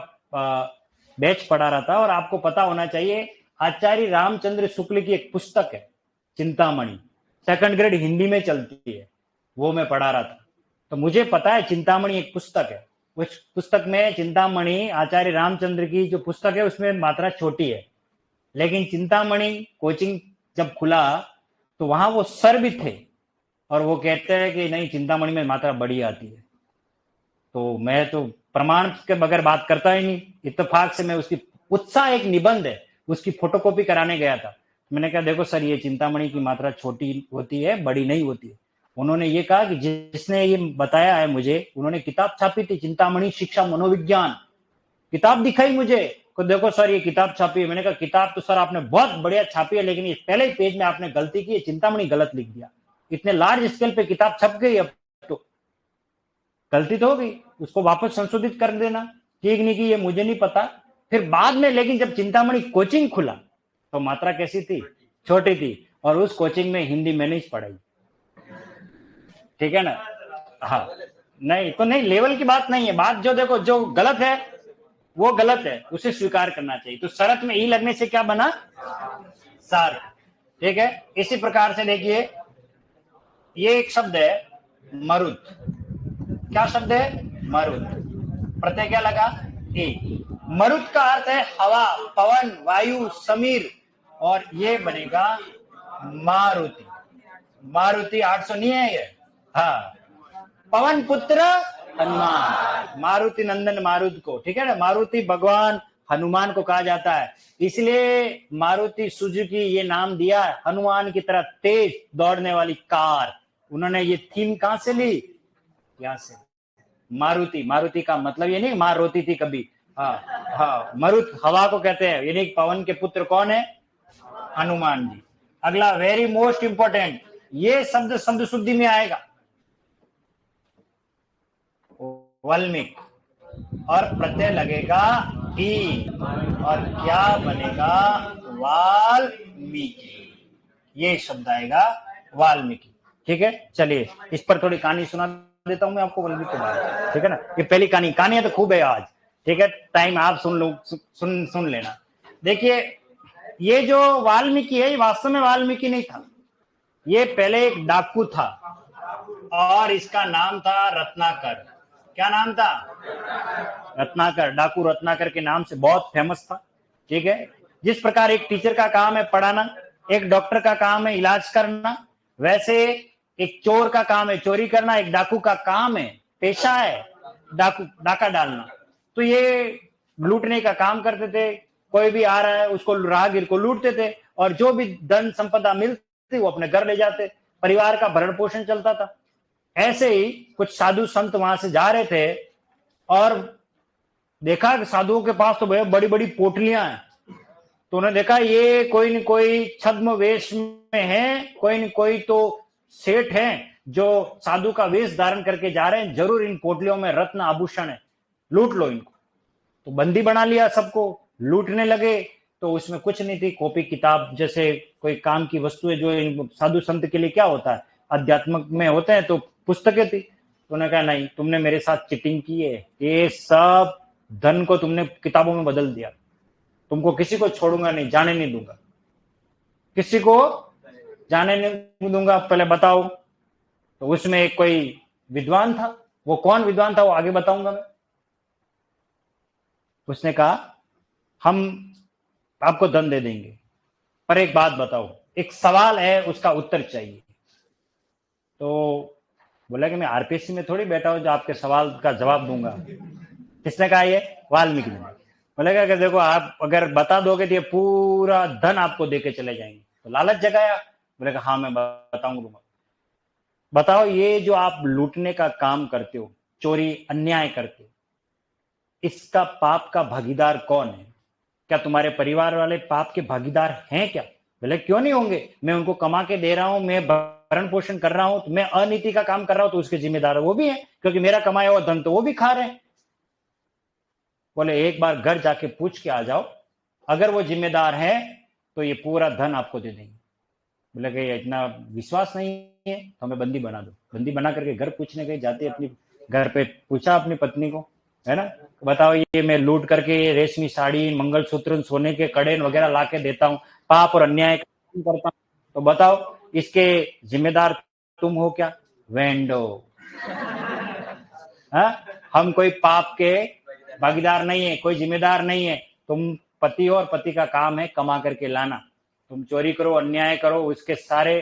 बैच पढ़ा रहा था। और आपको पता होना चाहिए आचार्य रामचंद्र शुक्ल की एक पुस्तक है चिंतामणि, सेकंड ग्रेड हिंदी में चलती है, वो मैं पढ़ा रहा था। तो मुझे पता है चिंतामणि एक पुस्तक है, उस पुस्तक में चिंतामणि आचार्य रामचंद्र की जो पुस्तक है उसमें मात्रा छोटी है। लेकिन चिंतामणि कोचिंग जब खुला तो वहां वो सर भी थे और वो कहते हैं कि नहीं चिंतामणि में मात्रा बड़ी आती है। तो मैं तो प्रमाण के बगैर बात करता ही नहीं। इत्तेफाक से मैं उसकी उत्साह एक निबंध है उसकी फोटोकॉपी कराने गया था। मैंने कहा देखो सर ये चिंतामणि की मात्रा छोटी होती है, बड़ी नहीं होती है। उन्होंने ये कहा कि जिसने ये बताया है मुझे, उन्होंने किताब छापी थी चिंतामणि शिक्षा मनोविज्ञान, किताब दिखाई मुझे को देखो सर ये किताब छापी है। मैंने कहा किताब तो सर आपने बहुत बढ़िया छापी है, लेकिन ये पहले ही पेज में आपने गलती की है, चिंतामणि गलत लिख दिया। इतने लार्ज स्केल पे किताब छप गई, अब तो गलती तो हो गई, उसको वापस संशोधित कर देना। ठीक नहीं की ये मुझे नहीं पता। फिर बाद में लेकिन जब चिंतामणि कोचिंग खुला तो मात्रा कैसी थी, छोटी थी। और उस कोचिंग में हिंदी मैंने ही पढ़ाई, ठीक है ना। हाँ, नहीं तो नहीं, लेवल की बात नहीं है, बात जो देखो जो गलत है वो गलत है, उसे स्वीकार करना चाहिए। तो शरत में ई लगने से क्या बना, सार, ठीक है। इसी प्रकार से देखिए ये एक शब्द है मरुत, क्या शब्द है मरुत, प्रत्यय क्या लगा ए। मरुत का अर्थ है हवा, पवन, वायु, समीर, और ये बनेगा मारुति। मारुति 800 नहीं है ये, हाँ, पवन पुत्र हनुमान, मारुति नंदन मारुत को, ठीक है ना। मारुति भगवान हनुमान को कहा जाता है, इसलिए मारुति सुजुकी ये नाम दिया है, हनुमान की तरह तेज दौड़ने वाली कार। उन्होंने ये थीम कहां से ली, यहां से। मारुति, मारुति का मतलब ये नहीं मार रोती थी कभी, हाँ, मरुत हवा को कहते हैं, यानी पवन के पुत्र कौन है, हनुमान जी। अगला वेरी मोस्ट इंपोर्टेंट, ये शब्द शब्द शुद्धि में आएगा वाल्मीकि, और प्रत्यय लगेगा ई, और क्या बनेगा वाल्मीकि, ये शब्द आएगा वाल्मीकि, ठीक है। चलिए इस पर थोड़ी कहानी सुना देता हूं मैं आपको वाल्मीकि के बारे में, ठीक है ना। ये पहली कहानी, कहानियां तो खूब है आज, ठीक है, टाइम आप सुन लो, सुन लेना। देखिए ये जो वाल्मीकि है, ये वास्तव में वाल्मीकि नहीं था, ये पहले एक डाकू था और इसका नाम था रत्नाकर। क्या नाम था? रत्नाकर। डाकू रत्नाकर के नाम से बहुत फेमस था, ठीक है। जिस प्रकार एक टीचर का काम है पढ़ाना, एक डॉक्टर का काम है इलाज करना, वैसे एक चोर का काम है चोरी करना, एक डाकू का काम है, पेशा है डाका डालना। तो ये लूटने का काम करते थे, कोई भी आ रहा है उसको, राहगीर को लूटते थे और जो भी धन संपदा मिलती वो अपने घर ले जाते, परिवार का भरण पोषण चलता था। ऐसे ही कुछ साधु संत वहां से जा रहे थे और देखा कि साधुओं के पास तो बड़ी बड़ी पोटलियां हैं। तो उन्होंने देखा ये कोई न कोई छद्म वेश में है, कोई न कोई तो सेठ है जो साधु का वेश धारण करके जा रहे हैं, जरूर इन पोटलियों में रत्न आभूषण है, लूट लो इनको। तो बंदी बना लिया सबको, लूटने लगे। तो उसमें कुछ नहीं थी, कॉपी किताब जैसे कोई काम की वस्तुएं जो इन साधु संत के लिए क्या होता है, अध्यात्म में होते हैं, तो पुस्तकें थी। तो उन्होंने कहा नहीं, तुमने मेरे साथ चिटिंग की है, ये सब धन को तुमने किताबों में बदल दिया, तुमको किसी को छोड़ूंगा नहीं, जाने नहीं दूंगा, किसी को जाने नहीं दूंगा, पहले बताओ। तो उसमें एक कोई विद्वान था, वो कौन विद्वान था वो आगे बताऊंगा मैं। उसने कहा हम आपको धन दे देंगे, पर एक बात बताओ, एक सवाल है उसका उत्तर चाहिए। तो बोला कि मैं आरपीएससी में थोड़ी बैठा हूं जो आपके सवाल का जवाब दूंगा। किसने कहा? ये वाल्मीकि ने। बोलेगा कि देखो आप अगर बता दोगे तो ये पूरा धन आपको देके चले जाएंगे। तो लालच जगाया, बोलेगा हाँ मैं बताऊंगा। बताओ ये जो आप लूटने का काम करते हो, चोरी अन्याय करते हो, इसका पाप का भागीदार कौन है? क्या तुम्हारे परिवार वाले पाप के भागीदार हैं क्या? बोले क्यों नहीं होंगे, मैं उनको कमा के दे रहा हूं, मैं भरण पोषण कर रहा हूं, तो मैं अनीति का काम कर रहा हूं तो उसके जिम्मेदार वो भी है, क्योंकि मेरा कमाया हुआ धन तो वो भी खा रहे हैं। बोले एक बार घर जाके पूछ के आ जाओ, अगर वो जिम्मेदार है तो ये पूरा धन आपको दे देंगे। बोले कि इतना विश्वास नहीं है तो हमें बंदी बना दो। बंदी बना करके घर पूछने गए, जाते अपनी घर पे पूछा अपनी पत्नी को, है ना, बताओ ये मैं लूट करके रेशमी साड़ी, मंगलसूत्र, सोने के कड़े वगैरह ला के देता हूँ, पाप और अन्याय करता हूँ, तो बताओ इसके जिम्मेदार तुम हो क्या? वेंडो। हम कोई पाप के भागीदार नहीं है, कोई जिम्मेदार नहीं है। तुम पति हो और पति का काम है कमा करके लाना। तुम चोरी करो, अन्याय करो, उसके सारे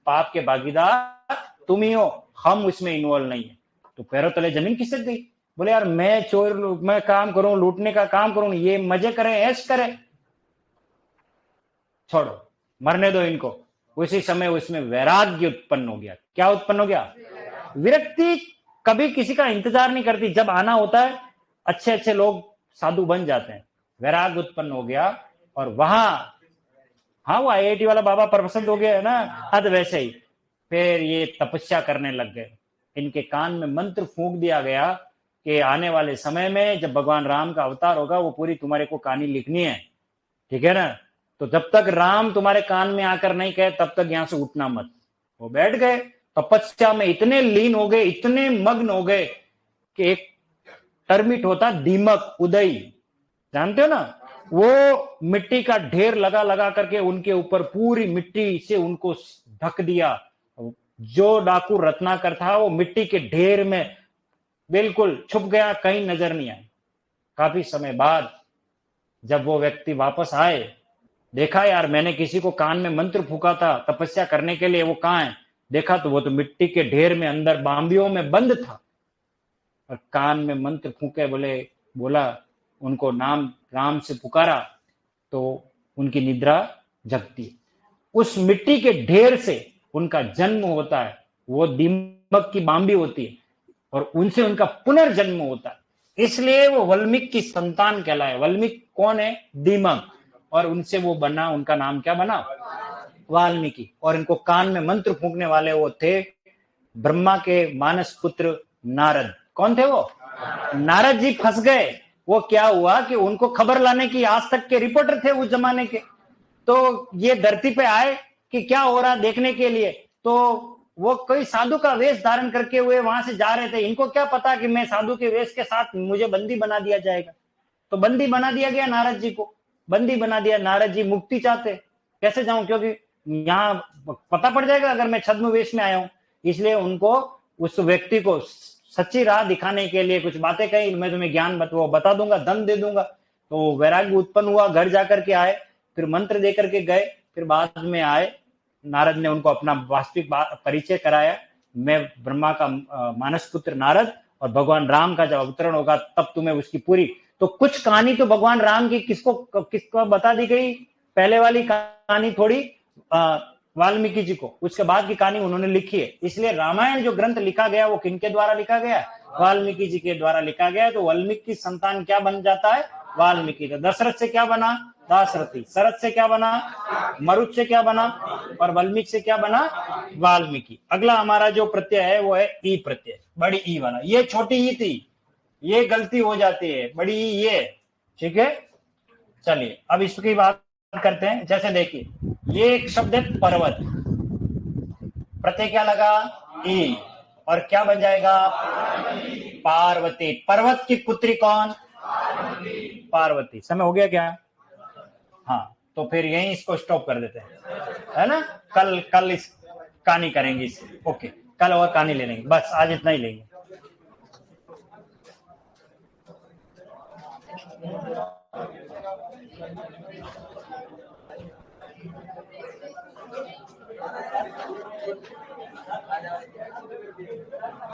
पाप के भागीदार तुम ही हो, हम उसमें इन्वॉल्व नहीं है। तो पैरों तले जमीन खिसक गई। बोले यार मैं चोर, मैं काम करूं, लूटने का काम करूं, ये मजे करें, ऐश करें, छोड़ो, मरने दो इनको। उसी समय उसमें वैराग्य उत्पन्न हो गया। क्या उत्पन्न हो गया? विरक्ति कभी किसी का इंतजार नहीं करती, जब आना होता है अच्छे अच्छे लोग साधु बन जाते हैं। वैराग्य उत्पन्न हो गया और वहां, हाँ वो आईआईटी वाला बाबा प्रसन्न हो गया है ना, हद वैसे ही फिर ये तपस्या करने लग गए। इनके कान में मंत्र फूंक दिया गया कि आने वाले समय में जब भगवान राम का अवतार होगा वो पूरी तुम्हारे को कहानी लिखनी है, ठीक है ना। तो जब तक राम तुम्हारे कान में आकर नहीं कहे तब तक यहां से उठना मत। वो बैठ गए तपस्या में, इतने लीन हो गए, इतने मग्न हो गए कि एक टर्मिट होता दीमक, उदय, जानते हो ना, वो मिट्टी का ढेर लगा लगा करके उनके ऊपर पूरी मिट्टी से उनको ढक दिया। जो डाकू रत्नाकर था वो मिट्टी के ढेर में बिल्कुल छुप गया, कहीं नजर नहीं आया। काफी समय बाद जब वो व्यक्ति वापस आए, देखा यार मैंने किसी को कान में मंत्र फूका था तपस्या करने के लिए, वो कहाँ है? देखा तो वो तो मिट्टी के ढेर में अंदर बांबियों में बंद था। और कान में मंत्र फूके, बोला उनको नाम राम से पुकारा तो उनकी निद्रा जगती। उस मिट्टी के ढेर से उनका जन्म होता है, वो दीमक की बांबी होती है और उनसे उनका पुनर्जन्म होता है। इसलिए वो वाल्मीकि की संतान कहलाए। वाल्मीकि कौन है? दीमक। और उनसे वो बना, उनका नाम क्या बना? वाल्मीकि। और इनको कान में मंत्र फूंकने वाले वो थे ब्रह्मा के मानस पुत्र नारद। कौन थे वो? नारद जी फंस गए। वो क्या हुआ कि उनको खबर लाने की, आज तक के रिपोर्टर थे उस जमाने के, तो ये धरती पे आए कि क्या हो रहा देखने के लिए। तो वो कोई साधु का वेश धारण करके हुए वहां से जा रहे थे। इनको क्या पता कि मैं साधु के वेश के साथ मुझे बंदी बना दिया जाएगा। तो बंदी बना दिया गया नारद जी को, बंदी बना दिया। नारद जी मुक्ति चाहते, कैसे जाऊं, क्योंकि यहाँ पता पड़ जाएगा अगर मैं छद्म वेश में आया हूं। इसलिए उनको उस व्यक्ति को सच्ची राह दिखाने के लिए कुछ बातें कही, मैं तुम्हें ज्ञान बता दूंगा, धन दे दूंगा। तो वैराग्य उत्पन्न हुआ, घर जाकर के आए, फिर मंत्र दे करके गए, फिर बाद में आए, नारद ने उनको अपना वास्तविक परिचय कराया। मैं ब्रह्मा का मानस पुत्र नारद, और भगवान राम का जब अवतरण होगा तब तुम्हें उसकी पूरी। तो कुछ कहानी तो भगवान राम की किसको बता दी गई, पहले वाली कहानी थोड़ी वाल्मीकि जी को, उसके बाद की कहानी उन्होंने लिखी है। इसलिए रामायण जो ग्रंथ लिखा गया वो किनके द्वारा लिखा गया, वाल्मीकि जी के द्वारा लिखा गया। तो वाल्मीकि संतान क्या बन जाता है, वाल्मीकि। तो दशरथ से क्या बना, दाशरथी। शरद से क्या बना, मरुत से क्या बना, और वाल्मीकि से क्या बना, वाल्मीकि। अगला हमारा जो प्रत्यय है वो है ई प्रत्यय, बड़ी ई वाला। ये छोटी ई थी, ये गलती हो जाती है, बड़ी ई ये, ठीक है। चलिए अब इसकी बात करते हैं। जैसे देखिए, ये एक शब्द है पर्वत, प्रत्यय क्या लगा, ई, और क्या बन जाएगा, पार्वती। पर्वत की पुत्री कौन, पार्वती। समय हो गया क्या, हाँ, तो फिर यहीं इसको स्टॉप कर देते हैं, है ना। कल इस कहानी करेंगे इस, ओके, कल और कहानी ले लेंगे, बस आज इतना ही लेंगे।